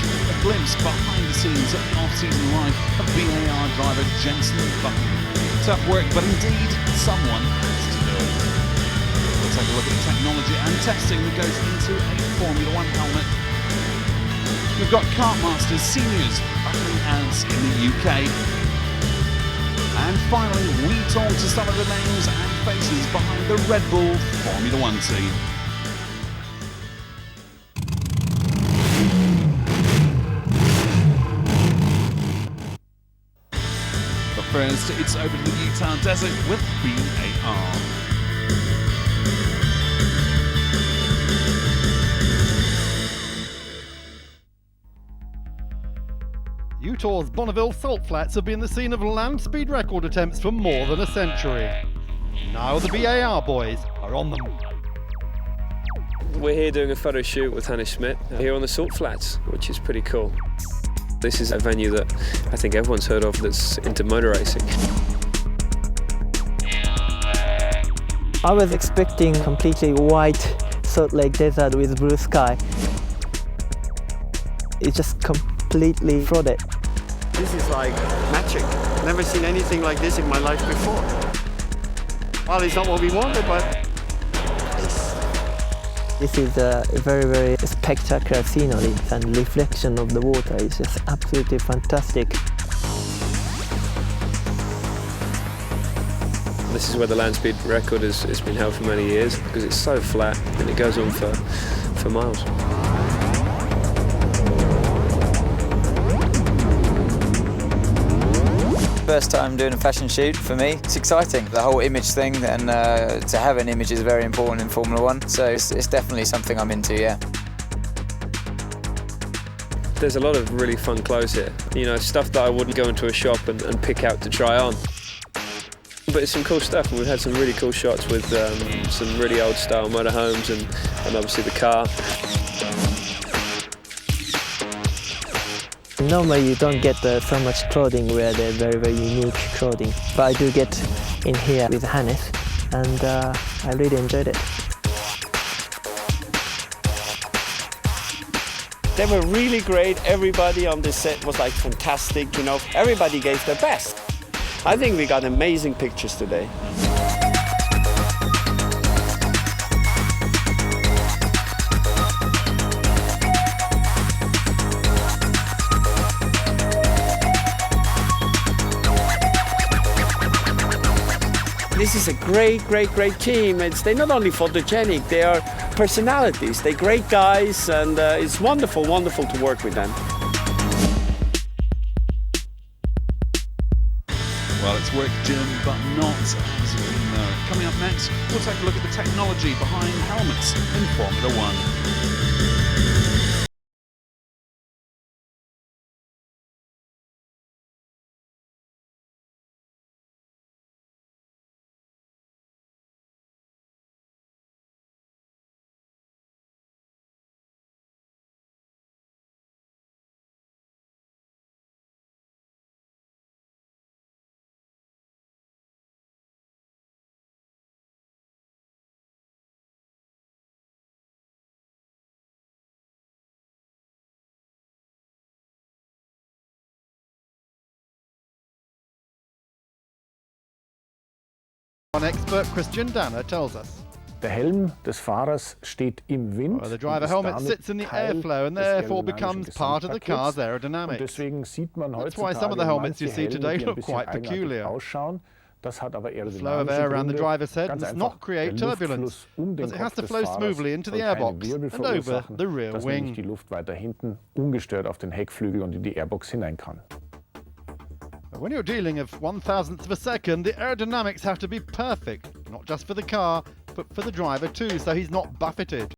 a glimpse behind the scenes of the off-season life of BAR driver Jenson Button. Tough work, but indeed, someone has to do it. We'll take a look at the technology and testing that goes into a Formula One helmet. We've got Kartmasters seniors battling hands in the UK. And finally, we talk to some of the names and faces behind the Red Bull Formula One team. But first, it's over to the Utah Desert with BAR. Utah's Bonneville salt flats have been the scene of land speed record attempts for more than a century. Now the BAR boys are on them. We're here doing a photo shoot with Hannah Schmidt here on the salt flats, which is pretty cool. This is a venue that I think everyone's heard of that's into motor racing. I was expecting completely white Salt Lake Desert with blue sky. It's just completely flooded. This is like magic. Never seen anything like this in my life before. Well, it's not what we wanted, but This is a very, very spectacular scenery, and reflection of the water is just absolutely fantastic. This is where the land speed record has been held for many years because it's so flat and it goes on for miles. First time doing a fashion shoot for me. It's exciting, the whole image thing, and to have an image is very important in Formula One, so it's definitely something I'm into, yeah. There's a lot of really fun clothes here. You know, stuff that I wouldn't go into a shop and pick out to try on. But it's some cool stuff, and we've had some really cool shots with some really old style motorhomes and obviously the car. Normally you don't get so much clothing where they're very, very unique clothing. But I do get in here with Hannes, and I really enjoyed it. they were really great. Everybody on the set was like fantastic, you know. Everybody gave their best. I think we got amazing pictures today. This is a great team. They're not only photogenic, they are personalities. They're great guys, and it's wonderful to work with them. Well, it's work, Jim, but not as we know it. Coming up next, we'll take a look at the technology behind helmets in Formula One. One expert Christian Danner tells us. Der Helm des Fahrers steht im Wind. Well, the driver helmet sits in the airflow and therefore becomes part of the car's aerodynamics. Deswegen sieht man That's why some of the helmets you see today look quite peculiar. The flow of air around the driver's head does not create turbulence, but it has to flow smoothly into the airbox and over the rear wing. Die Luft weiter hinten ungestört auf den Heckflügel und in die Airbox hinein kann. When you're dealing with 1,000th of a second, the aerodynamics have to be perfect, not just for the car, but for the driver too, so he's not buffeted.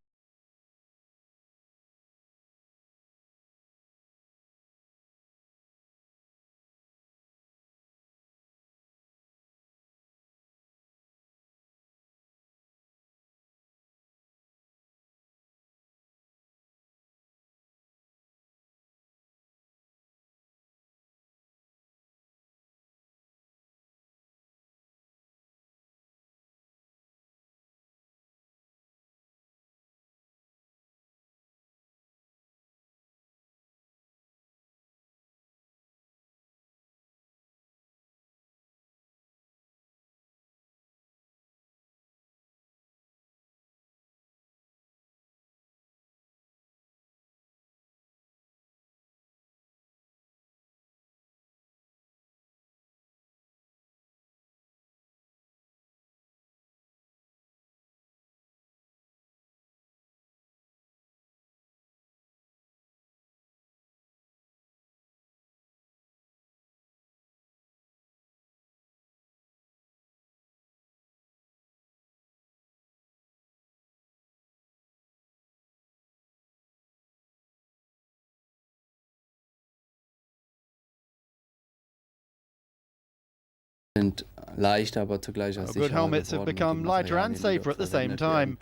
Good helmets have become lighter and safer at the same time.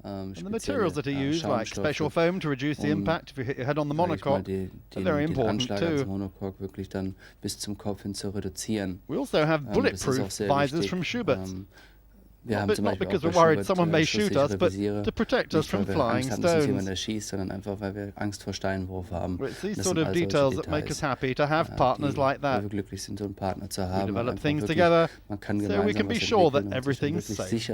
And the materials that are used, like special foam to reduce the impact if you hit your head on the monocoque, are very important too. We also have bulletproof visors from Schubert's. Not because we're worried someone may shoot us, but to protect us from flying stones. It's these sort of details that make us happy to have partners like that. We develop things together so we can be sure that everything's safe.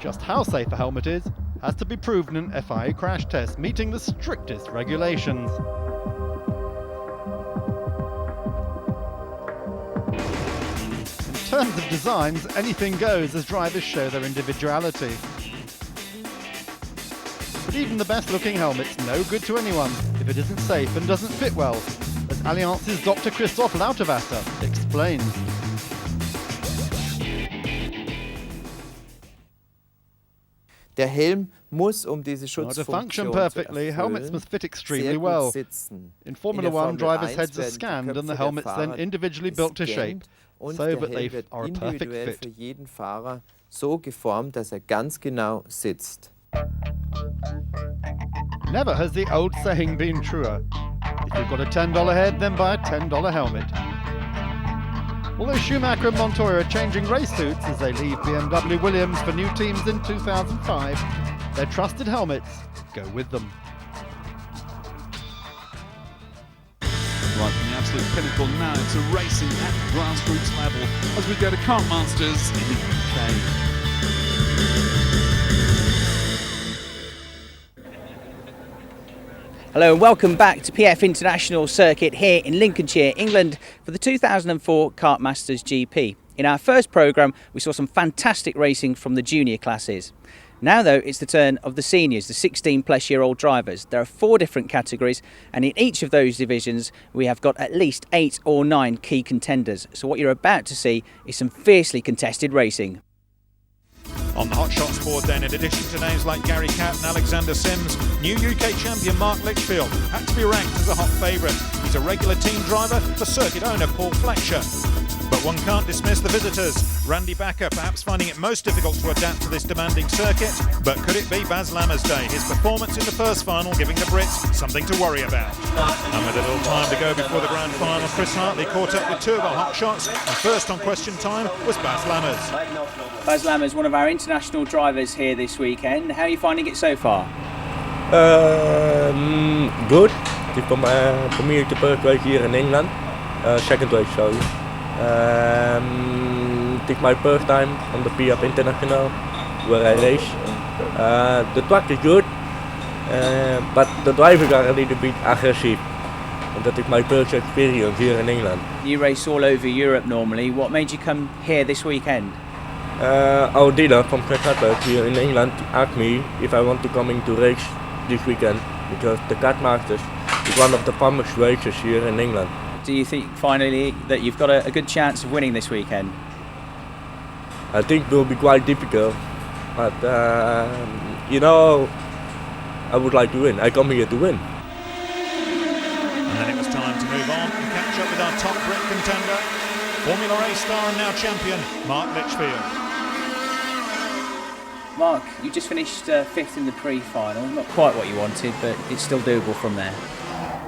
Just how safe a helmet is has to be proven in FIA crash tests, meeting the strictest regulations. In terms of designs, anything goes as drivers show their individuality. But even the best-looking helmet's no good to anyone if it isn't safe and doesn't fit well, as Allianz's Dr. Christoph Lauterwasser explains. Der Helm muss diese To function perfectly, helmets must fit extremely well. In Formula 1, drivers' heads are scanned and the helmets then individually built to shape, so that they are a perfect fit. Für jeden Fahrer so geformt, dass ganz genau sitzt. Never has the old saying been truer. If you've got a $10 head, then buy a $10 helmet. Although Schumacher and Montoya are changing race suits as they leave BMW Williams for new teams in 2005, their trusted helmets go with them. Right from the absolute pinnacle now to racing at grassroots level as we go to Kart Masters in the UK. Hello and welcome back to PF International Circuit here in Lincolnshire, England for the 2004 Kart Masters GP. In our first programme we saw some fantastic racing from the junior classes. Now though it's the turn of the seniors, the 16-plus-year-old drivers. There are 4 different categories and in each of those divisions we have got at least 8 or 9 key contenders. So what you're about to see is some fiercely contested racing. On the Hot Shots board then, in addition to names like Gary Catt and Alexander Sims, new UK champion Mark Litchfield had to be ranked as a hot favourite. He's a regular team driver for circuit owner Paul Fletcher. But one can't dismiss the visitors. Randy Backer perhaps finding it most difficult to adapt to this demanding circuit. But could it be Baz Lammer's day? His performance in the first final giving the Brits something to worry about. And with a little time to go before the grand final, Chris Hartley caught up with 2 of our Hot Shots. And first on question time was Baz Lammers. Baz Lammers, one of our international drivers here this weekend. How are you finding it so far? Good. For me, it's the first race here in England. Second race, sorry. It's my first time on the PF International where I race. The track is good, but the drivers are a little bit aggressive. And that is my first experience here in England. You race all over Europe normally. What made you come here this weekend? Our dealer from Coulthard here in England asked me if I want to come in to race this weekend because the Kart Masters is one of the funnest races here in England. Do you think finally that you've got a good chance of winning this weekend? I think it will be quite difficult, but you know, I would like to win. I come here to win. And then it was time to move on and catch up with our top Brit contender, Formula A star and now champion, Mark Litchfield. Mark, you just finished 5th in the pre-final. Not quite what you wanted, but it's still doable from there.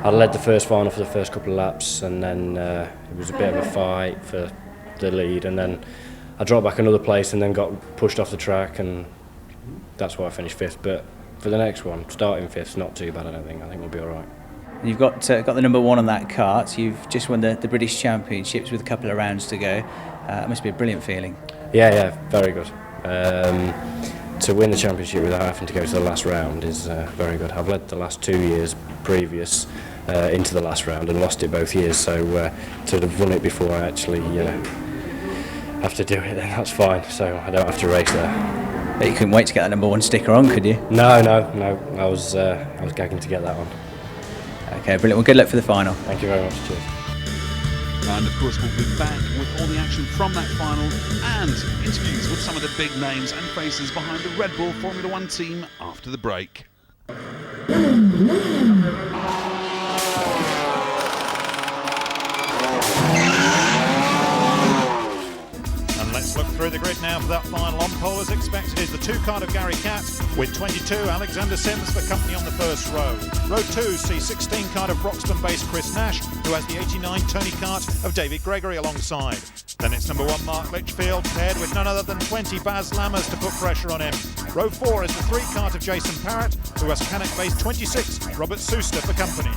I led the first final for the first couple of laps, and then it was a bit of a fight for the lead, and then I dropped back another place and then got pushed off the track, and that's why I finished 5th. But for the next one, starting 5th's not too bad, I don't think. I think we'll be all right. You've got the number 1 on that kart. You've just won the British Championships with a couple of rounds to go. It must be a brilliant feeling. Yeah, very good. To win the championship without having to go to the last round is very good. I've led the last 2 years previous into the last round and lost it both years, so to have won it before I actually have to do it, then that's fine, so I don't have to race there. But you couldn't wait to get that number 1 sticker on, could you? No, I was gagging to get that on. Okay, brilliant. Well, good luck for the final. Thank you very much. Cheers. And of course we'll be back with all the action from that final and interviews with some of the big names and faces behind the Red Bull Formula 1 team after the break. the grid now for that final on pole as expected is the 2 kart of Gary Catt with 22 Alexander Sims for company on the first row. Row 2 sees 16 kart of Broxton-based Chris Nash, who has the 89 Tony kart of David Gregory alongside. Then it's number 1 Mark Litchfield paired with none other than 20 Baz Lammers to put pressure on him. Row 4 is the 3 kart of Jason Parrott, who has Cannock-based 26 Robert Suster for company.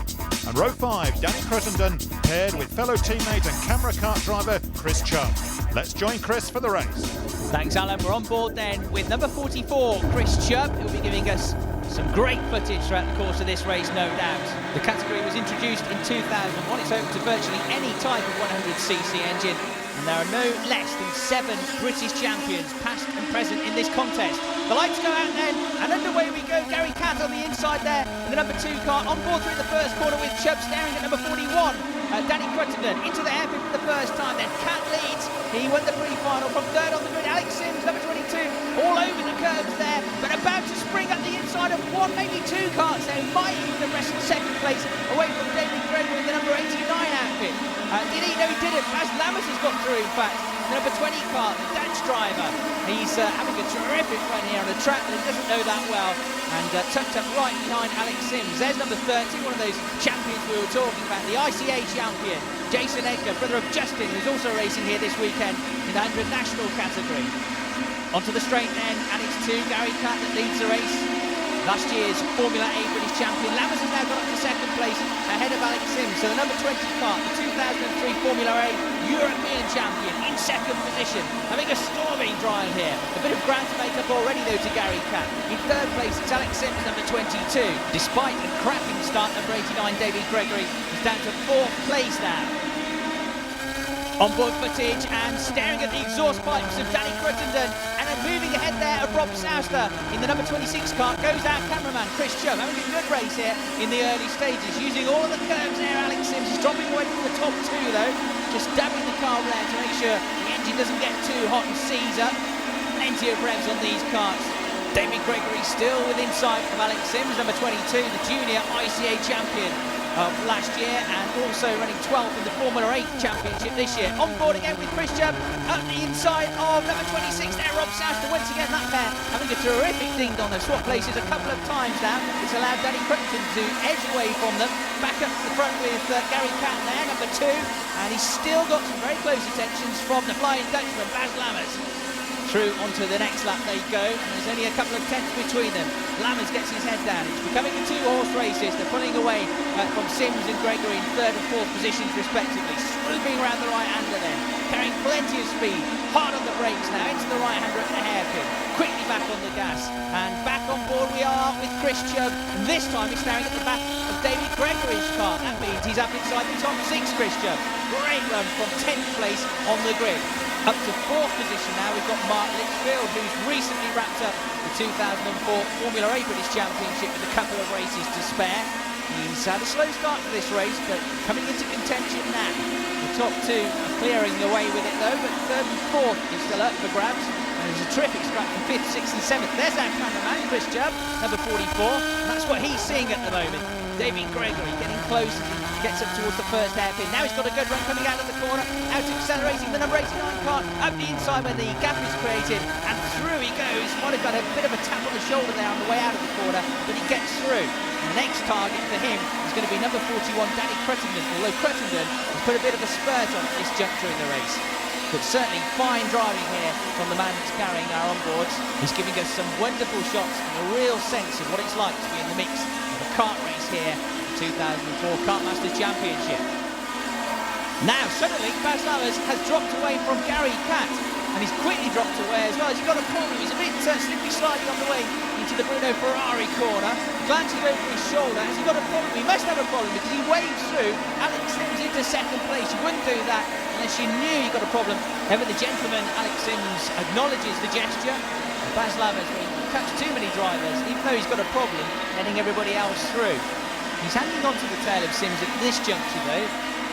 And row 5, Danny Crittenden paired with fellow teammate and camera kart driver Chris Chubb. Let's join Chris for the race. Thanks, Alan. We're on board then with number 44, Chris Chubb, who'll be giving us some great footage throughout the course of this race, no doubt. The category was introduced in 2001. It's open to virtually any type of 100cc engine, and there are no less than 7 British champions, past and present, in this contest. The lights go out then, and underway we go. Gary Catt on the inside there, in the number 2 car, on board through the first corner with Chubb staring at number 41. Danny Crittenden into the hairpin for the first time, then Catt leads. He won the pre-final from 3rd on the grid. Alex Sims, number 22, all over the curves there, but about to spring up the inside of 1, maybe 2 karts there. Might even wrestle 2nd place away from David Gregory in the number 89 outfit. Did he? No, he didn't. Baz Lammers has got through, in fact. The number 20 kart, the Dutch driver. He's having a terrific run here on a track that he doesn't know that well. And tucked up right behind Alex Sims. There's number 30, one of those champions we were talking about, the ICA champion, Jason Edgar, brother of Justin, who's also racing here this weekend in the 100 national category. Onto the straight then, and it's 2 Gary Catt that leads the race. Last year's Formula A British champion. Lammers has now got up to 2nd place ahead of Alex Sims. So the number 20 kart, the 2003 Formula A European champion, in 2nd position, having a storming drive here. A bit of ground to make up already though to Gary Catt. In 3rd place it's Alex Sims, number 22. Despite a cracking start, number 89 David Gregory is down to 4th place now. On-board footage and staring at the exhaust pipes of Danny Crittenden, and moving ahead there of Rob Souster in the number 26 kart goes our cameraman Chris Chubb, having a good race here in the early stages, using all of the curves there. Alex Sims is dropping away from the top 2 though, just dabbing the car around to make sure the engine doesn't get too hot and seize up. Plenty of revs on these karts. David Gregory still within sight of Alex Sims, number 22, the junior ICA champion of last year, and also running 12th in the Formula 8 Championship this year. On board again with Chris Chubb up the inside of number 26 there, Rob Souster. Once again, that pair having a terrific ding-dong. They've swapped places a couple of times now. It's allowed Danny Crittenden to edge away from them. Back up to the front with Gary Catt there, number 2, and he's still got some very close attentions from the Flying Dutchman, Baz Lammers. Through onto the next lap they go, and there's only a couple of tenths between them. Lammers gets his head down. It's becoming a 2-horse race. They're pulling away from Sims and Gregory in 3rd and 4th positions respectively. Swooping around the right-hander then, carrying plenty of speed. Hard on the brakes now, into the right-hander at the hairpin. Quickly back on the gas, and back on board we are with Chris Chubb, and this time he's staring at the back of David Gregory's car. That means he's up inside the top 6, Chris Chubb. Great run from 10th place on the grid. Up to 4th position now, we've got Mark Litchfield, who's recently wrapped up the 2004 Formula A British Championship with a couple of races to spare. He's had a slow start to this race, but coming into contention now. The top 2 are clearing away with it though, but 3rd and 4th is still up for grabs. And there's a terrific scrap from 5th, 6th and 7th. There's our cameraman, Chris Chubb, number 44. And that's what he's seeing at the moment. David Gregory getting close as he gets up towards the first hairpin. Now he's got a good run coming out of the corner, out accelerating the number 89 kart, up the inside where the gap is created, and through he goes. Might have got a bit of a tap on the shoulder there on the way out of the corner, but he gets through. The next target for him is going to be number 41, Danny Crittenden, although Crittenden has put a bit of a spurt on at this juncture in the race. But certainly fine driving here from the man that's carrying our onboards. He's giving us some wonderful shots and a real sense of what it's like to be in the mix of a kart race here, the 2004 Kartmasters Championship. Now suddenly Baz Lammers has dropped away from Gary Catt, and he's quickly dropped away as well. He's got a problem. He's a bit slippery sliding on the way into the Bruno Ferrari corner, glancing over his shoulder. Has he got a problem? He must have a problem because he waves through Alex Sims into 2nd place. You wouldn't do that unless you knew you got a problem. However, the gentleman Alex Sims acknowledges the gesture. Baz Lammers will catch too many drivers, even though he's got a problem letting everybody else through. He's hanging on to the tail of Sims at this juncture though.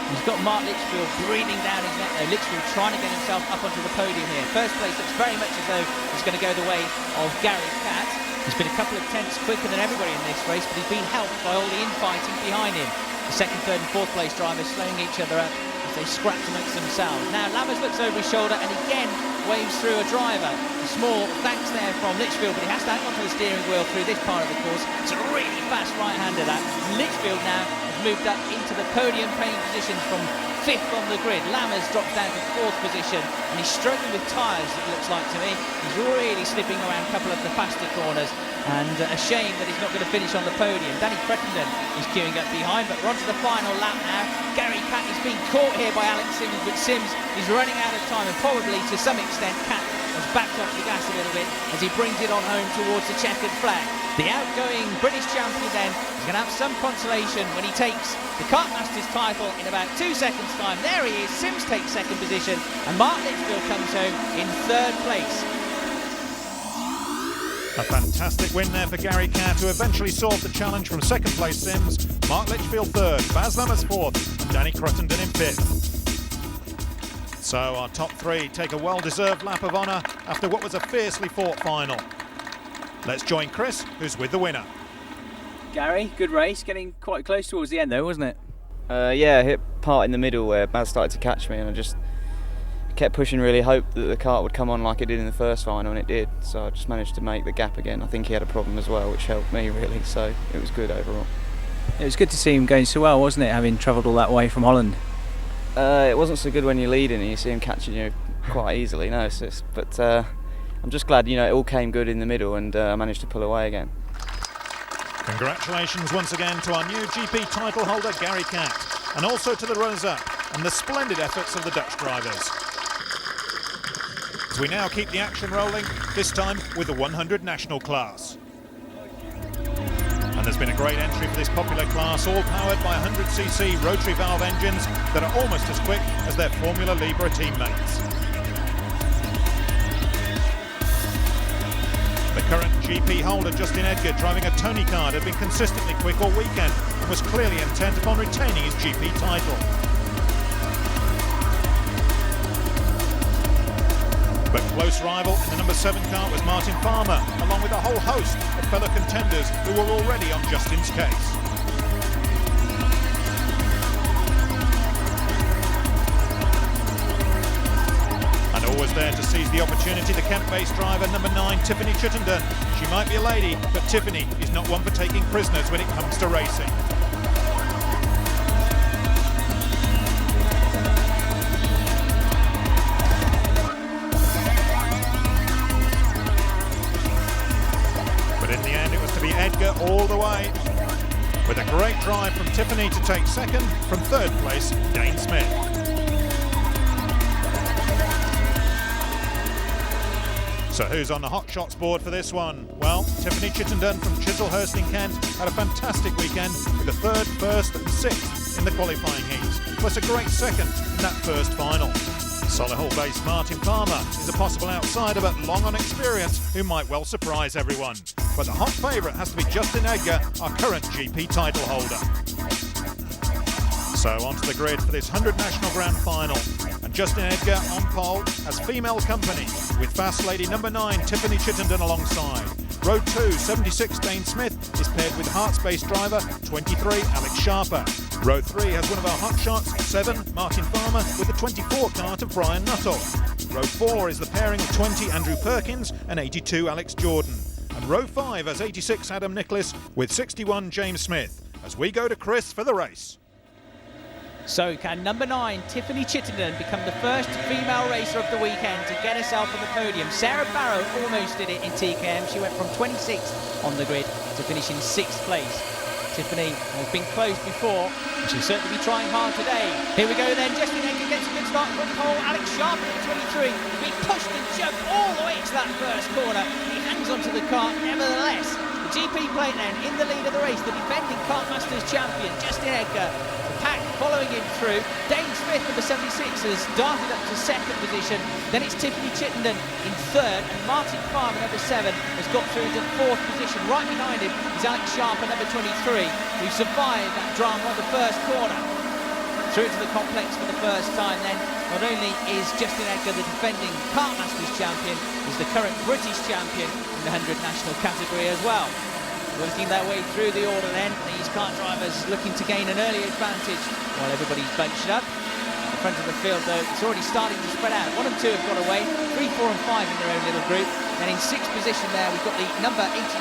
He's got Mark Litchfield breathing down his neck though. Litchfield trying to get himself up onto the podium here. First place looks very much as though it's going to go the way of Gary Catt. He's been a couple of tenths quicker than everybody in this race, but he's been helped by all the infighting behind him. The 2nd, 3rd and 4th place drivers slowing each other up as they scrap amongst themselves. Now Lammers looks over his shoulder, and again waves through a driver. A small thanks there from Litchfield, but he has to hang onto the steering wheel through this part of the course. It's a really fast right-hander, that. Litchfield now has moved up into the podium-paying positions from 5th on the grid. Lammers drops down to 4th position, and he's struggling with tyres, it looks like to me. He's really slipping around a couple of the faster corners, and a shame that he's not going to finish on the podium. Danny Crittenden is queuing up behind, but we're on to the final lap now. Gary Catt is being caught here by Alex Sims, but Sims is running out of time, and probably to some extent Catt has backed off the gas a little bit as he brings it on home towards the checkered flag. The outgoing British champion then is going to have some consolation when he takes the Kart Masters title in about 2 seconds' time. There he is, Sims takes 2nd position, and Mark Litchfield comes home in 3rd place. A fantastic win there for Gary Catt, who eventually solved the challenge from 2nd place Sims, Mark Litchfield 3rd, Baz Lammers 4th, and Danny Crittenden in 5th. So our top 3 take a well-deserved lap of honour after what was a fiercely fought final. Let's join Chris, who's with the winner. Gary, good race, getting quite close towards the end though, wasn't it? Yeah, I hit part in the middle where Baz started to catch me, and I just kept pushing, really hoped that the kart would come on like it did in the first final, and it did. So I just managed to make the gap again. I think he had a problem as well, which helped me really, so it was good overall. It was good to see him going so well, wasn't it, having travelled all that way from Holland? It wasn't so good when you're leading and you see him catching you quite easily, no, but I'm just glad, it all came good in the middle, and I managed to pull away again. Congratulations once again to our new GP title holder Gary Catt, and also to the runners-up and the splendid efforts of the Dutch drivers. As we now keep the action rolling, this time with the 100 national class. And there's been a great entry for this popular class, all powered by 100cc rotary valve engines that are almost as quick as their Formula Libre teammates. The current GP holder, Justin Edgar, driving a Tony card, had been consistently quick all weekend and was clearly intent upon retaining his GP title. But close rival in the number 7 car was Martin Farmer, along with a whole host of fellow contenders who were already on Justin's case. And always there to seize the opportunity, the Kent-based driver, number 9, Tiffany Chittenden. She might be a lady, but Tiffany is not one for taking prisoners when it comes to racing. But in the end, it was to be Edgar all the way, with a great drive from Tiffany to take 2nd, from 3rd place, Dane Smith. So who's on the hot shots board for this one? Well, Tiffany Chittenden from Chislehurst in Kent had a fantastic weekend with a 3rd, 1st and 6th in the qualifying heats, plus a great 2nd in that first final. Solihull-based Martin Farmer is a possible outsider, but long on experience, who might well surprise everyone. But the hot favourite has to be Justin Edgar, our current GP title holder. So onto the grid for this 100 National Grand Final. And Justin Edgar on pole has female company, with fast lady number 9, Tiffany Chittenden alongside. Row 2, 76 Dane Smith is paired with Hearts-based driver 23 Alex Sharper. Row 3 has one of our hot shots, 7 Martin Farmer with the 24 kart of Brian Nuttall. Row 4 is the pairing of 20 Andrew Perkins and 82 Alex Jordan. And row 5 has 86 Adam Nicholas with 61 James Smith. As we go to Chris for the race. So can number 9, Tiffany Chittenden, become the first female racer of the weekend to get herself on the podium? Sarah Barrow almost did it in TKM. She went from 26th on the grid to finish in 6th place. Tiffany has been close before, and she'll certainly be trying hard today. Here we go then, Justin Edgar gets a good start from pole. Alex Sharper at 23, he pushed and jumped all the way to that first corner. He hangs onto the kart nevertheless. The GP plate then in the lead of the race, the defending Kart Masters champion, Justin Edgar. Pack following him through. Dane Smith, number 76, has darted up to 2nd position. Then it's Tiffany Chittenden in 3rd, and Martin Farmer, number 7, has got through to 4th position. Right behind him is Alex Sharper, number 23, who survived that drama on the first corner. Through to the complex for the first time then. Not only is Justin Edgar the defending Kart Masters champion, he's the current British champion in the 100 national category as well. Working their way through the order then, these kart drivers looking to gain an early advantage while everybody's bunched up. the front of the field, though, it's already starting to spread out. 1 and 2 have got away, 3, 4 and 5 in their own little group. Then in 6th position there, we've got the number 82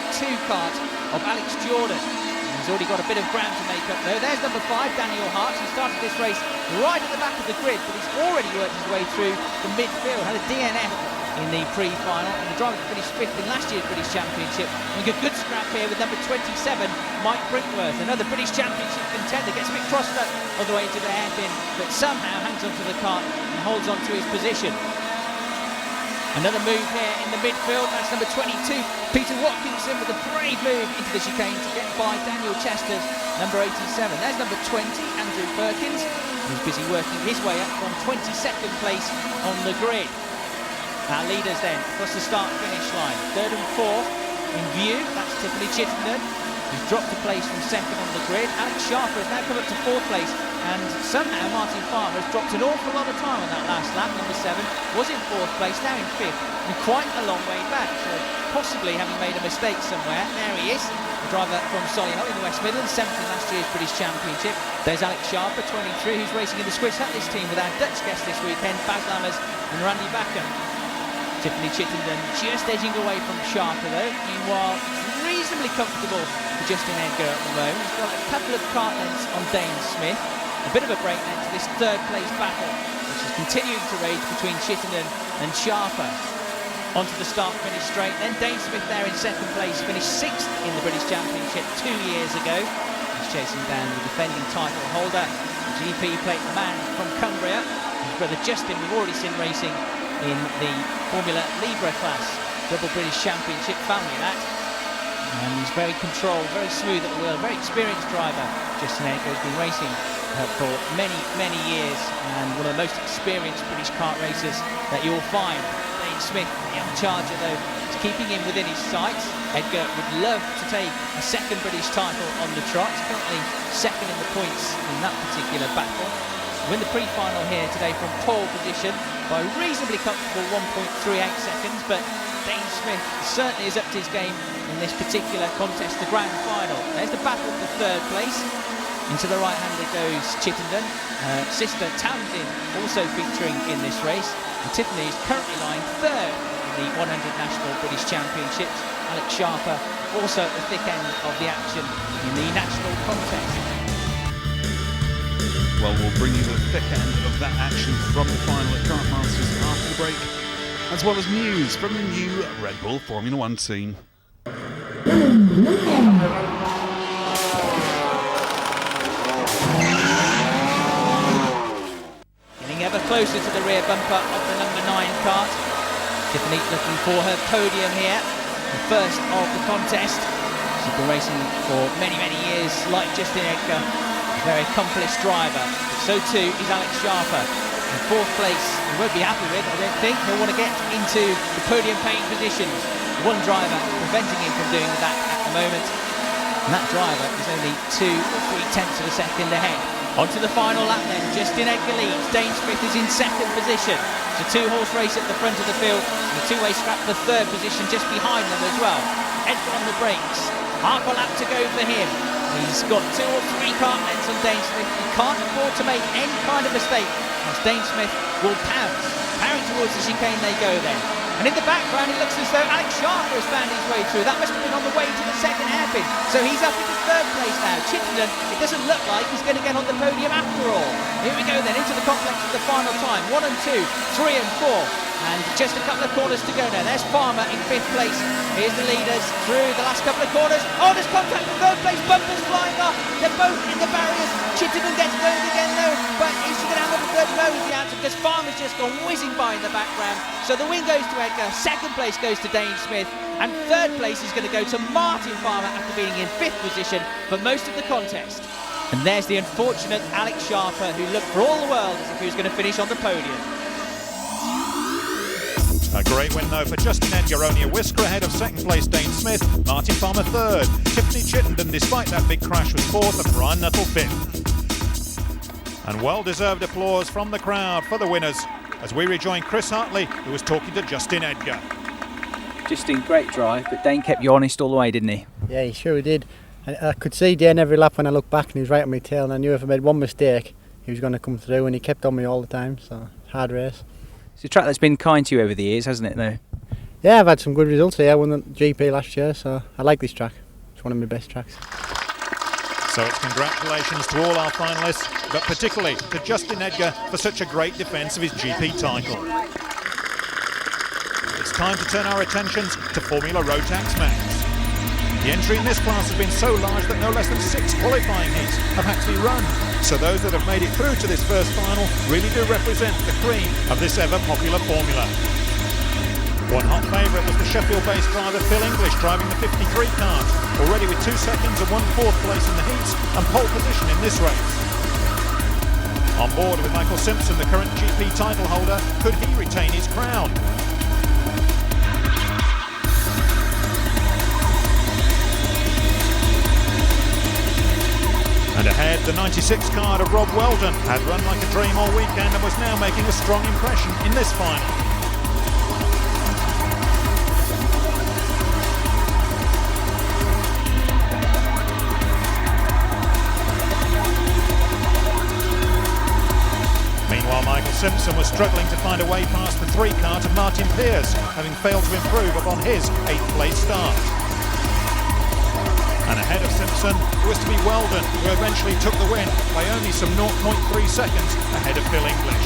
kart of Alex Jordan. He's already got a bit of ground to make up, though. There's number 5, Daniel Hart. He started this race right at the back of the grid, but he's already worked his way through the midfield, had a DNF in the pre-final, and the driver finished 5th in last year's British Championship. And a good scrap here with number 27, Mike Brinkworth, another British Championship contender, gets a bit crossed up all the way to the hairpin, but somehow hangs onto the kart and holds on to his position. Another move here in the midfield, that's number 22, Peter Watkinson, with a brave move into the chicane to get by Daniel Chester's number 87. There's number 20, Andrew Perkins, who's busy working his way up from 22nd place on the grid. Our leaders then, across the start-finish line. 3rd and 4th in view, that's Tiffany Chittenden, who's dropped a place from 2nd on the grid. Alex Sharper has now come up to 4th place, and somehow Martin Farmer has dropped an awful lot of time on that last lap. Number 7 was in 4th place, now in 5th, and quite a long way back, so possibly having made a mistake somewhere. There he is, the driver from Solihull in the West Midlands, 7th in last year's British Championship. There's Alex Sharper, 23, who's racing in the Swiss Hutlis team with our Dutch guests this weekend, Baz Lammers and Randy Backham. Tiffany Chittenden just edging away from Sharper, though. Meanwhile, reasonably comfortable for Justin Edgar at the moment. He's got a couple of kart lengths on Dane Smith. A bit of a break then to this 3rd place battle, which is continuing to rage between Chittenden and Sharper. Onto the start-finish straight. Then Dane Smith there in 2nd place, finished 6th in the British Championship 2 years ago. He's chasing down the defending title holder, GP plate man from Cumbria. His brother Justin, we've already seen racing in the Formula Libra class, double British Championship family that. And he's very controlled, very smooth at the wheel, very experienced driver. Justin Edgar has been racing for many years, and one of the most experienced British kart racers that you'll find. Dane Smith, the young charger, though, is keeping him within his sights. Edgar would love to take a 2nd British title on the trot. He's currently 2nd in the points in that particular battle. Win the pre-final here today from pole position by a reasonably comfortable 1.38 seconds, but Dane Smith certainly has upped his game in this particular contest, the grand final. There's the battle for 3rd place. Into the right-hander goes Chittenden. Sister Townsend also featuring in this race. And Tiffany is currently lying 3rd in the 100 National British Championships. Alex Sharper also at the thick end of the action in the national contest. Well, we'll bring you the thick end of that action from the final at Kartmasters after the break, as well as news from the new Red Bull Formula 1 team. Getting ever closer to the rear bumper of the number 9 kart. Tiffany looking for her podium here, the first of the contest. She's been racing for many years, like Justin Edgar. Very accomplished driver, but so too is Alex Sharper. In 4th place, he won't be happy with, I don't think. He'll want to get into the podium paying positions. One driver preventing him from doing that at the moment, and that driver is only 2 or 3 tenths of a second ahead. Onto the final lap then, Justin Edgar leads. Dane Smith is in 2nd position. It's a 2-horse race at the front of the field, and a 2-way scrap for 3rd position just behind them as well. Edgar on the brakes, half a lap to go for him. He's got 2 or 3 kart lengths on Dane Smith. He can't afford to make any kind of mistake, as Dane Smith will pounce. Powering towards the chicane they go then. And in the background it looks as though Alex Sharper has found his way through. That must have been on the way to the 2nd hairpin. So he's up into 3rd place now. Chittenden, it doesn't look like he's going to get on the podium after all. Here we go then, into the complex of the final time. 1 and 2, 3 and 4. And just a couple of corners to go now. There's Farmer in 5th place. Here's the leaders through the last couple of corners. Oh, there's contact in 3rd place. Bumpers flying off. They're both in the barriers. Chittenden gets going again though. But is she going to have a 3rd? No is the answer, because Farmer's just gone whizzing by in the background. So the win goes to Edgar. 2nd place goes to Dane Smith. And 3rd place is going to go to Martin Farmer after being in 5th position for most of the contest. And there's the unfortunate Alex Sharper, who looked for all the world as if he was going to finish on the podium. A great win though for Justin Edgar, only a whisker ahead of 2nd place Dane Smith, Martin Farmer 3rd, Tiffany Chittenden despite that big crash was 4th and Brian Nuttall 5th. And well-deserved applause from the crowd for the winners as we rejoin Chris Hartley, who was talking to Justin Edgar. Justin, great drive, but Dane kept you honest all the way, didn't he? Yeah, he sure did. I could see Dane every lap when I looked back, and he was right on my tail, and I knew if I made one mistake he was going to come through, and he kept on me all the time, so hard race. It's a track that's been kind to you over the years, hasn't it, though? Yeah, I've had some good results here. I won the GP last year, so I like this track. It's one of my best tracks. So it's congratulations to all our finalists, but particularly to Justin Edgar for such a great defence of his GP title. It's time to turn our attentions to Formula Rotax Max. The entry in this class has been so large that no less than 6 qualifying heats have had to be run. So those that have made it through to this first final really do represent the cream of this ever-popular formula. One hot favourite was the Sheffield-based driver Phil English, driving the 53 kart, already with 2 seconds and 1/4 place in the heats and pole position in this race. On board with Michael Simpson, the current GP title holder, could he retain his crown? And ahead, the 96 card of Rob Weldon had run like a dream all weekend and was now making a strong impression in this final. Meanwhile, Michael Simpson was struggling to find a way past the 3 kart of Martin Pearce, having failed to improve upon his 8th place start. And ahead of Simpson was to be Weldon, who eventually took the win by only some 0.3 seconds ahead of Phil English.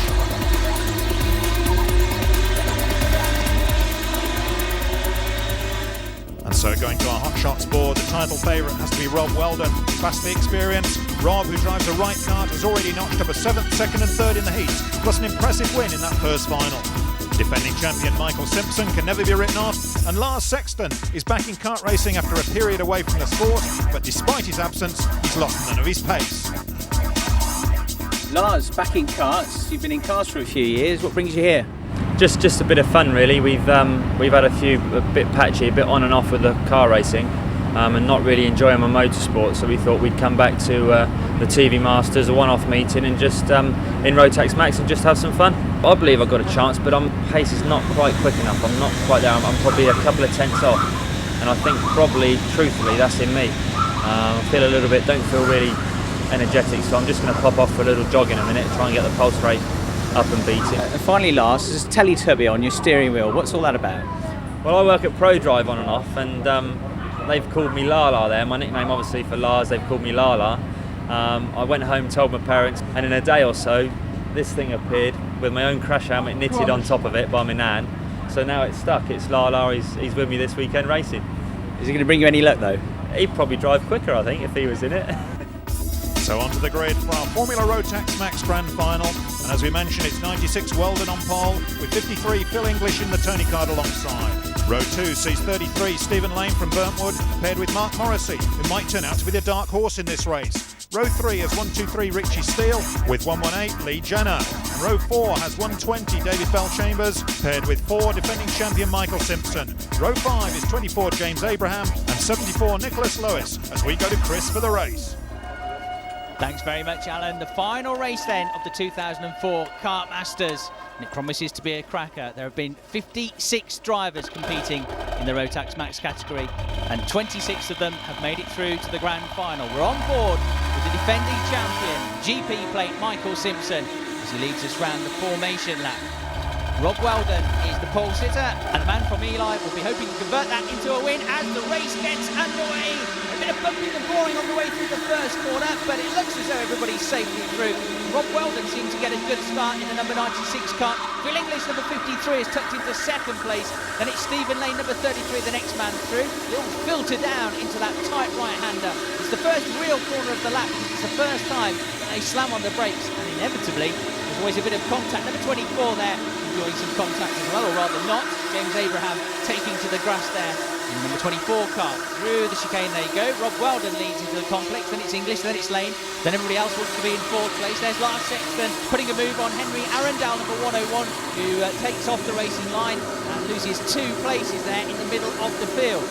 And so going to our hot shots board, the title favourite has to be Rob Weldon. Vastly experienced, Rob, who drives a right kart, has already notched up a 7th, 2nd and 3rd in the heats, plus an impressive win in that first final. Defending champion Michael Simpson can never be written off, and Lars Sexton is back in kart racing after a period away from the sport, but despite his absence, he's lost none of his pace. Lars, back in karts. You've been in karts for a few years. What brings you here? Just a bit of fun, really. We've had a bit patchy, a bit on and off with the car racing, and not really enjoying my motorsport. So we thought we'd come back to the TV Masters, a one-off meeting, and just in Rotax Max and just have some fun. I believe I've got a chance, but pace is not quite quick enough. I'm not quite there. I'm probably a couple of tenths off, and I think probably, truthfully, that's in me. I feel a little bit, don't feel really energetic, so I'm just going to pop off for a little jog in a minute, try and get the pulse rate up and beating. Finally, Lars, there's a Teletubby on your steering wheel. What's all that about? Well, I work at ProDrive on and off, and they've called me Lala there. My nickname, obviously, for Lars, they've called me Lala. I went home, told my parents, and in a day or so, this thing appeared with my own crash helmet knitted on top of it by my nan. So now it's stuck. It's Lala. He's with me this weekend racing. Is he going to bring you any luck, though? He'd probably drive quicker, I think, if he was in it. So onto the grid for our Formula Rotax Max Grand Final. And as we mentioned, it's 96 Weldon on pole, with 53 Phil English in the Tony card alongside. Row 2 sees 33 Stephen Lane from Burntwood, paired with Mark Morrissey, who might turn out to be the dark horse in this race. Row 3 has 123 Richie Steele, with 118 Lee Jenner. And row 4 has 120 David Bell-Chambers, paired with 4 defending champion Michael Simpson. Row 5 is 24 James Abraham and 74 Nicholas Lewis, as we go to Chris for the race. Thanks very much, Alan. The final race then of the 2004 Kart Masters, and it promises to be a cracker. There have been 56 drivers competing in the Rotax Max category, and 26 of them have made it through to the grand final. We're on board with the defending champion, GP plate Michael Simpson, as he leads us round the formation lap. Rob Weldon is the pole sitter, and the man from Eli will be hoping to convert that into a win as the race gets underway. A bit of bumping and boring on the way through the first corner, but it looks as though everybody's safely through. Rob Weldon seems to get a good start in the number 96 car. Phil English, number 53, is tucked into second place. Then it's Stephen Lane, number 33, the next man through. He'll filter down into that tight right-hander. It's the first real corner of the lap. It's the first time they slam on the brakes, and inevitably there's always a bit of contact. Number 24 there, enjoying some contact as well, or rather not. James Abraham taking to the grass there in the number 24 car. Through the chicane they go. Rob Weldon leads into the complex, then it's English, then it's Lane, then everybody else wants to be in fourth place. There's Lars Sexton putting a move on Henry Arundel, number 101, who takes off the racing line and loses 2 places there in the middle of the field.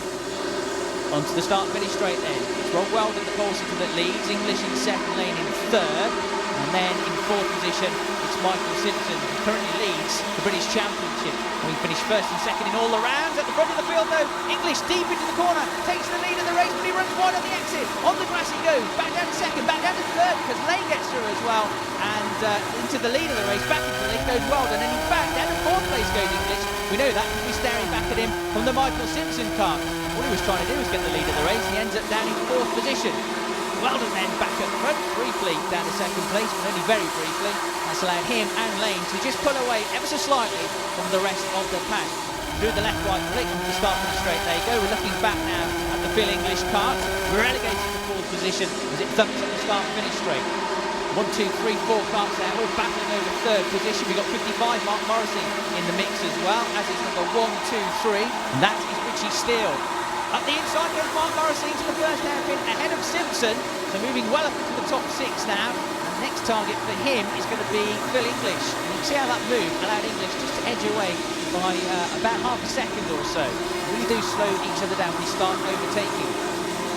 Onto the start-finish straight then. It's Rob Weldon, the pole sitter, that leads. English in second, Lane in third. And then in fourth position, it's Michael Simpson, who currently leads the British Championship. We finished first and second in all the rounds. At the front of the field, though, English deep into the corner, takes the lead of the race, but he runs wide on the exit. On the grass he goes, back down to second, back down to third. because Lane gets through as well, and into the lead of the race, back into the lead goes Weldon, and in fact, down to 4th place goes English. We know that because we're staring back at him from the Michael Simpson car. All he was trying to do was get the lead of the race, and he ends up down in 4th position. Weldon then back up front, briefly down to 2nd place, but only very briefly. That's allowed him and Lane to just pull away ever so slightly from the rest of the pack. Through the left-right flick onto the start from the straight, there you go. We're looking back now at the Phil English kart. We're relegated to 4th position as it thumps at the start finish straight. 1, 2, 3, 4 karts there, all battling over 3rd position. We've got 55, Mark Morrissey in the mix as well, as is number 1, 2, 3, and that is Richie Steele. Up the inside goes Mark Morrissey into the first hairpin ahead of Simpson, so moving well up into the top 6 now. And the next target for him is going to be Phil English. And you can see how that move allowed English just to edge away by about half a second or so. They really do slow each other down when you start overtaking.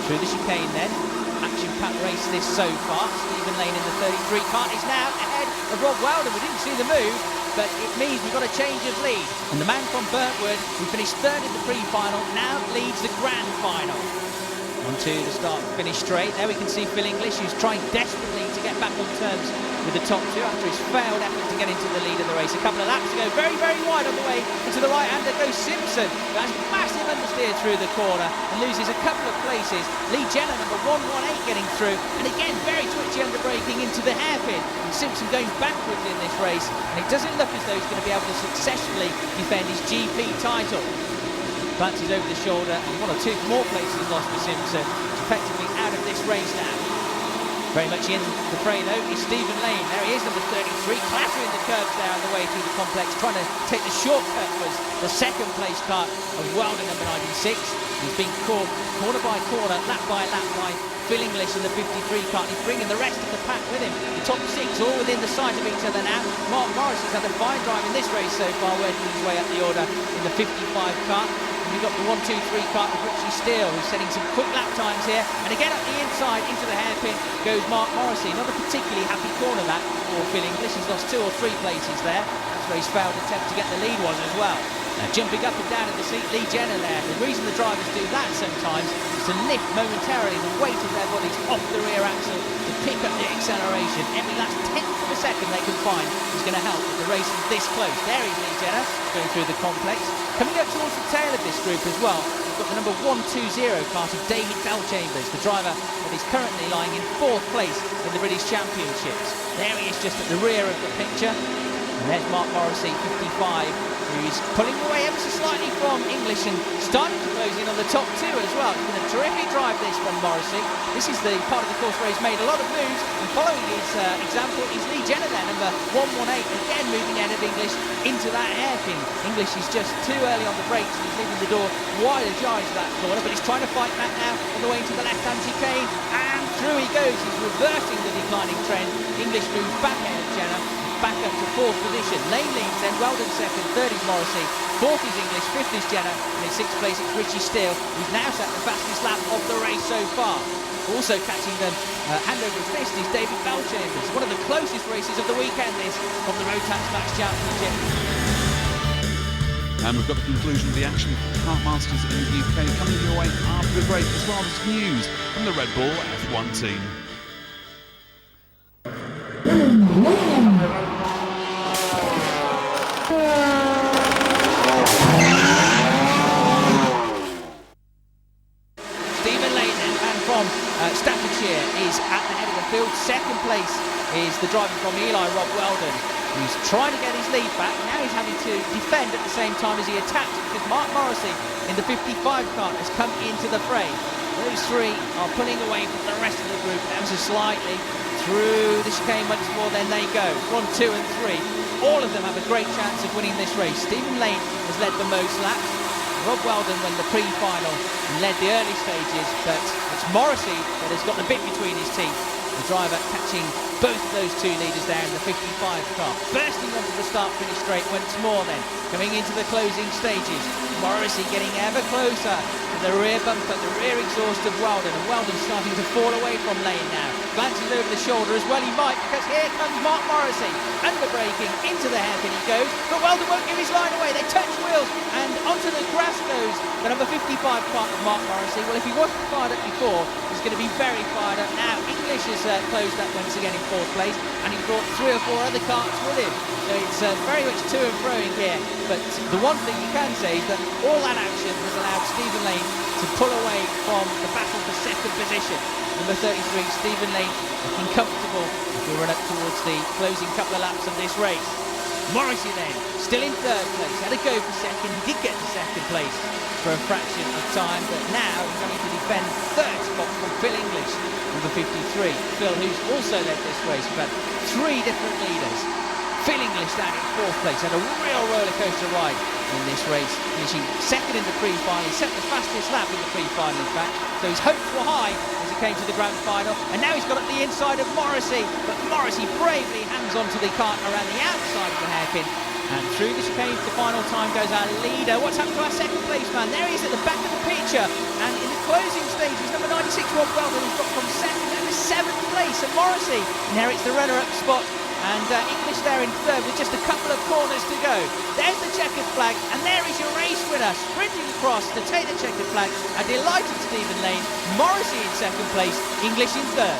Through the chicane then. Action-packed race this so far. Stephen Lane in the 33 car is now ahead of Rob Weldon. We didn't see the move, but it means we've got a change of lead. And the man from Burntwood, who finished 3rd in the pre-final, now leads the grand final. On to the start finish straight. There we can see Phil English, who's trying desperately to get back on terms with the top 2 after his failed effort to get into the lead of the race. A couple of laps to go, very, very wide on the way into the right-hander goes Simpson, who has massive understeer through the corner and loses a couple of places. Lee Jenner, number 118, getting through, and again very twitchy under braking into the hairpin. And Simpson going backwards in this race, and it doesn't look as though he's going to be able to successfully defend his GP title. Glances over the shoulder, and 1 or 2 more places lost for Simpson. He's effectively out of this race now. Very much in the fray though is Stephen Lane. There he is, number 33, clattering the curbs there on the way through the complex, trying to take the shortcut was the 2nd place car of Weldon, number 96. He's been caught corner by corner, lap by Phil English in the 53 car. He's bringing the rest of the pack with him. The top 6 all within the sight of each other now. Mark Morris has had a fine drive in this race so far, working his way up the order in the 55 car. We've got the 1, 2, 3 kart of Richie Steele, who's setting some quick lap times here. And again up the inside into the hairpin goes Mark Morrissey. Not a particularly happy corner that for Phil English. He's lost 2 or 3 places there. That's where his failed attempt to get the lead was as well. Now jumping up and down in the seat, Lee Jenner there. The reason the drivers do that sometimes is to lift momentarily the weight of their bodies off the rear axle to pick up the acceleration. Every last 10th of a second they can find is going to help if the race is this close. There is Lee Jenner going through the complex. Coming up towards the tail of this group as well, we've got the number 120 kart of David Bellchambers, the driver that is currently lying in 4th place in the British Championships. There he is just at the rear of the picture. And there's Mark Morrissey, 55, who's pulling away ever so slightly from English and starting to close in on the top 2 as well. It's been a terrific drive this from Morrissey. This is the part of the course where he's made a lot of moves, and following his example is Lee Jenner there, number 118, again moving ahead of English into that hairpin. English is just too early on the brakes and he's leaving the door wide ajar into that corner, but he's trying to fight back now on the way into the left-hand chicane, and through he goes. He's reversing the declining trend. English moves back ahead of Jenner, back up to 4th position. Lane leads, then Weldon 2nd, 3rd is Morrissey, 4th is English, 5th is Jenner, and in 6th place it's Richie Steele, who's now sat the fastest lap of the race so far. Also catching them hand over fist is David Bellchambers. One of the closest races of the weekend, this, of the Rotax Max Championship. And we've got the conclusion of the Action Kart Masters in the UK coming your way after the break, as well as news from the Red Bull F1 team. Stephen Lane, and from Staffordshire, is at the head of the field. 2nd place is the driver from Eli, Rob Weldon, who's trying to get his lead back. Now he's having to defend at the same time as he attacks, because Mark Morrissey in the 55 kart has come into the fray. Those 3 are pulling away from the rest of the group ever so slightly through the chicane once more. Then they go 1, 2 and 3. All of them have a great chance of winning this race. Stephen Lane has led the most laps. Rob Weldon won the pre-final and led the early stages, but it's Morrissey that has got the bit between his teeth. The driver catching both of those 2 leaders there in the 55 car. Bursting onto the start-finish straight once more then, coming into the closing stages. Morrissey getting ever closer to the rear bumper, the rear exhaust of Weldon, and Weldon starting to fall away from Lane now. glances over the shoulder as well. He might, because here comes Mark Morrissey. Under-braking, into the hairpin he goes, but Weldon won't give his line away. They touch wheels, and onto the grass goes the number 55 part of Mark Morrissey. Well, if he wasn't fired up before, he's going to be very fired up now. English has closed up once again in 4th place, and he brought 3 or 4 other karts with him. So it's very much to and froing here. But the one thing you can say is that all that action has allowed Stephen Lane to pull away from the battle for 2nd position. Number 33, Stephen Lane, looking comfortable as we run up towards the closing couple of laps of this race. Morrissey then, still in 3rd place, had a go for 2nd. He did get to 2nd place for a fraction of time, but now he's having to defend 3rd spot from Phil English, number 53. Phil, who's also led this race, we've had 3 different leaders. Phil English down in 4th place, had a real roller coaster ride in this race, finishing 2nd in the pre-final. He set the fastest lap in the pre-final, in fact, so his hopes were high as he came to the grand final, and now he's got at the inside of Morrissey, but Morrissey bravely hangs onto the kart around the outside of the hairpin, and through the chicane the final time goes our leader. What's happened to our 2nd place man? There he is at the back of the picture, and in the closing stages, number 96 Rob Weldon has dropped from 2nd down to 7th place, and Morrissey inherits the runner-up spot. And English there in 3rd with just a couple of corners to go. There's the checkered flag, and there is your race winner, sprinting across to take the checkered flag. A delighted Stephen Lane, Morrissey in 2nd place, English in 3rd.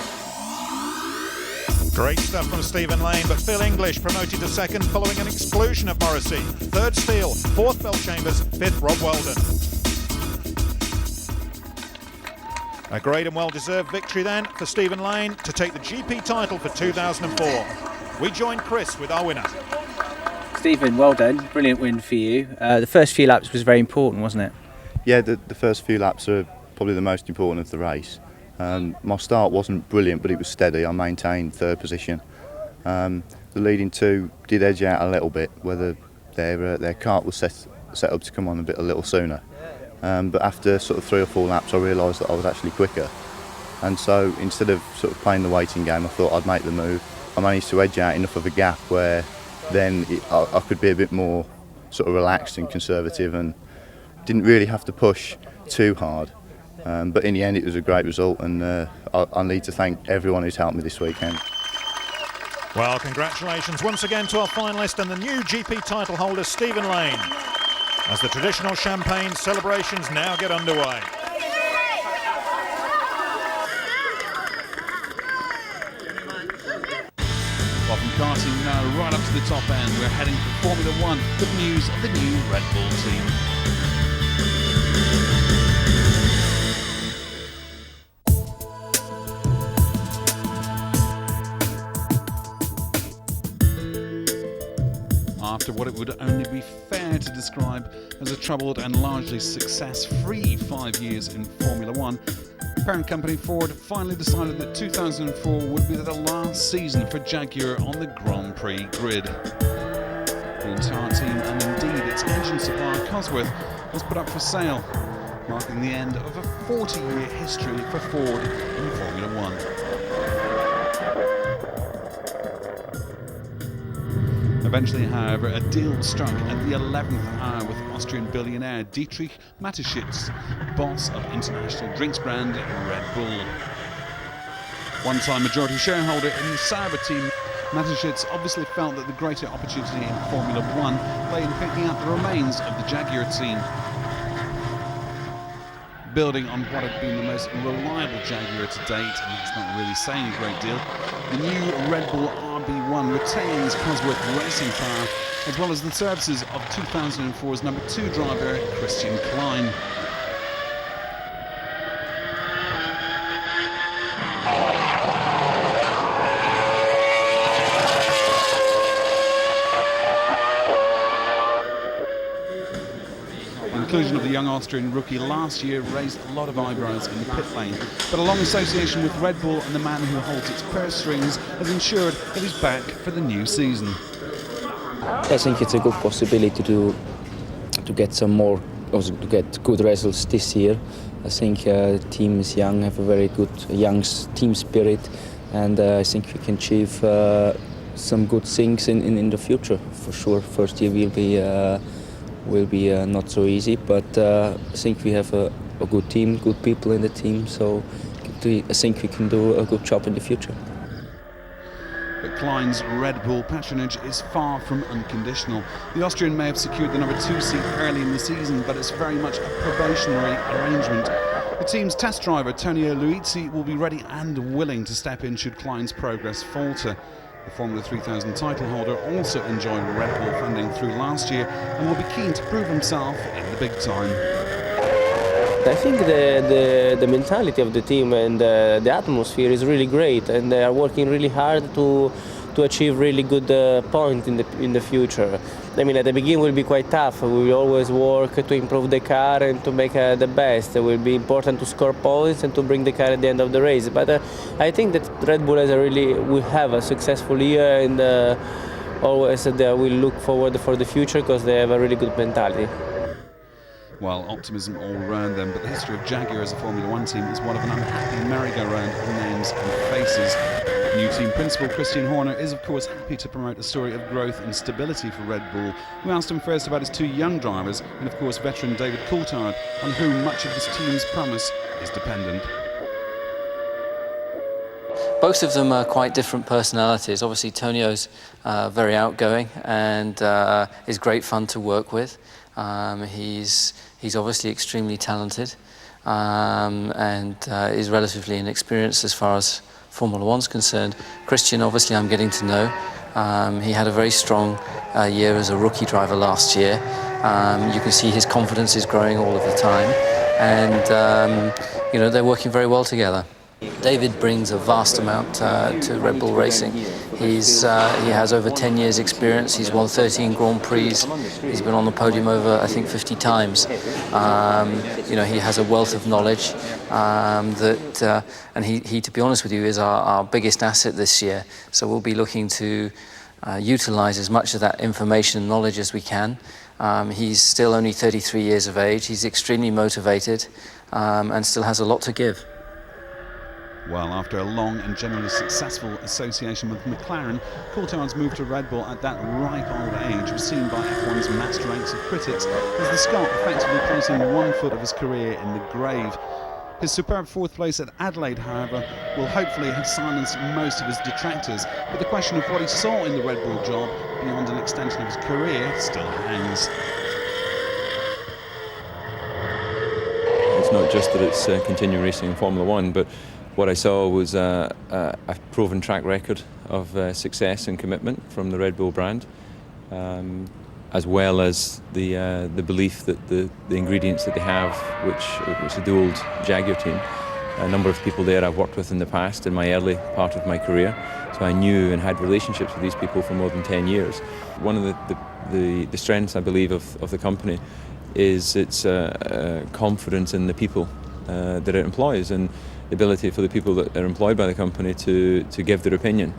Great stuff from Stephen Lane, but Phil English promoted to 2nd following an exclusion of Morrissey. 3rd Steele, 4th Bell Chambers, 5th Rob Weldon. A great and well-deserved victory then for Stephen Lane to take the GP title for 2004. We join Chris with our winner. Stephen, well done. Brilliant win for you. The first few laps was very important, wasn't it? Yeah, the first few laps are probably the most important of the race. My start wasn't brilliant, but it was steady. I maintained 3rd position. The leading 2 did edge out a little bit, whether their kart was set up to come on a little sooner. But after sort of 3 or 4 laps, I realised that I was actually quicker. And so instead of sort of playing the waiting game, I thought I'd make the move. I managed to edge out enough of a gap where then I could be a bit more sort of relaxed and conservative and didn't really have to push too hard. But in the end, it was a great result, and I need to thank everyone who's helped me this weekend. Well, congratulations once again to our finalist and the new GP title holder, Stephen Lane, as the traditional champagne celebrations now get underway. Well, from karting now right up to the top end, we're heading for Formula 1 with news of the new Red Bull team. After what it would only be fair to describe as a troubled and largely success-free 5 years in Formula 1, parent company Ford finally decided that 2004 would be the last season for Jaguar on the Grand Prix grid. The entire team, and indeed its engine supplier Cosworth, was put up for sale, marking the end of a 40-year history for Ford in Formula 1. Eventually, however, a deal struck at the 11th hour with Austrian billionaire Dietrich Mateschitz, boss of international drinks brand Red Bull. One-time majority shareholder in the Sauber team, Mateschitz obviously felt that the greater opportunity in Formula 1 lay in picking up the remains of the Jaguar team. Building on what had been the most reliable Jaguar to date, and that's not really saying a great deal, the new Red Bull RB1 retains Cosworth racing power, as well as the services of 2004's number 2 driver, Christian Klein. The inclusion of the young Austrian rookie last year raised a lot of eyebrows in the pit lane, but a long association with Red Bull and the man who holds its purse strings has ensured that he's back for the new season. I think it's a good possibility to get some more, also to get good results this year. I think the team is young, have a very good young team spirit, and I think we can achieve some good things in the future for sure. First year will be not so easy, but I think we have a good team, good people in the team, so we can I think we can do a good job in the future. But Klein's Red Bull patronage is far from unconditional. The Austrian may have secured the number 2 seat early in the season, but it's very much a probationary arrangement. The team's test driver, Tonio Luizzi, will be ready and willing to step in should Klein's progress falter. The Formula 3000 title holder also enjoyed Red Bull funding through last year and will be keen to prove himself in the big time. I think the mentality of the team and the atmosphere is really great, and they are working really hard to achieve really good point in the future. I mean, at the beginning will be quite tough. We will always work to improve the car and to make the best. It will be important to score points and to bring the car at the end of the race. But I think that Red Bull will have a successful year, and always they will look forward for the future because they have a really good mentality. Well, optimism all round them, but the history of Jaguar as a Formula 1 team is one of an unhappy merry-go-round of names and faces. New team principal Christian Horner is, of course, happy to promote a story of growth and stability for Red Bull. We asked him first about his 2 young drivers and, of course, veteran David Coulthard, on whom much of this team's promise is dependent. Both of them are quite different personalities. Obviously, Tonio's very outgoing and is great fun to work with. He's obviously extremely talented and is relatively inexperienced as far as Formula 1's concerned. Christian, obviously, I'm getting to know. He had a very strong year as a rookie driver last year. You can see his confidence is growing all of the time, and you know, they're working very well together. David brings a vast amount to Red Bull Racing. He has over 10 years experience. He's won 13 Grand Prix. He's been on the podium over, I think, 50 times. You know, he has a wealth of knowledge and he, to be honest with you, is our biggest asset this year. So we'll be looking to utilize as much of that information and knowledge as we can. He's still only 33 years of age. He's extremely motivated and still has a lot to give. Well, after a long and generally successful association with McLaren, Coulthard's move to Red Bull at that ripe old age was seen by F1's master ranks of critics as the Scot effectively placing 1 foot of his career in the grave. His superb 4th place at Adelaide, however, will hopefully have silenced most of his detractors, but the question of what he saw in the Red Bull job beyond an extension of his career still hangs. It's not just that it's continuing racing in Formula 1, but what I saw was a proven track record of success and commitment from the Red Bull brand, as well as the belief that the ingredients that they have, which are the old Jaguar team. A number of people there I've worked with in the past, in my early part of my career, so I knew and had relationships with these people for more than 10 years. One of the strengths, I believe, of the company is its confidence in the people that it employs, and the ability for the people that are employed by the company to give their opinion.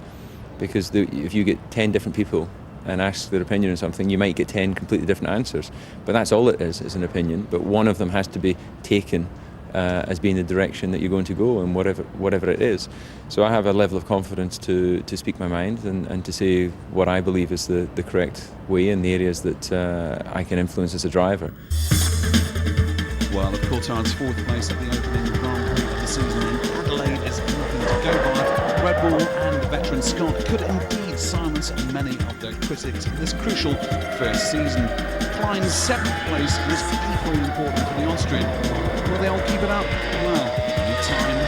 Because if you get 10 different people and ask their opinion on something, you might get 10 completely different answers. But that's all it is an opinion. But one of them has to be taken as being the direction that you're going to go, and whatever it is. So I have a level of confidence to speak my mind and to say what I believe is the correct way in the areas that I can influence as a driver. Well, of Coulthard's 4th place at the opening Grand Prix of the season in Adelaide is nothing to go by. Red Bull and the veteran Scot could indeed silence many of their critics in this crucial first season. Klein's 7th place was equally important for the Austrian. Will they all keep it up? Well, only time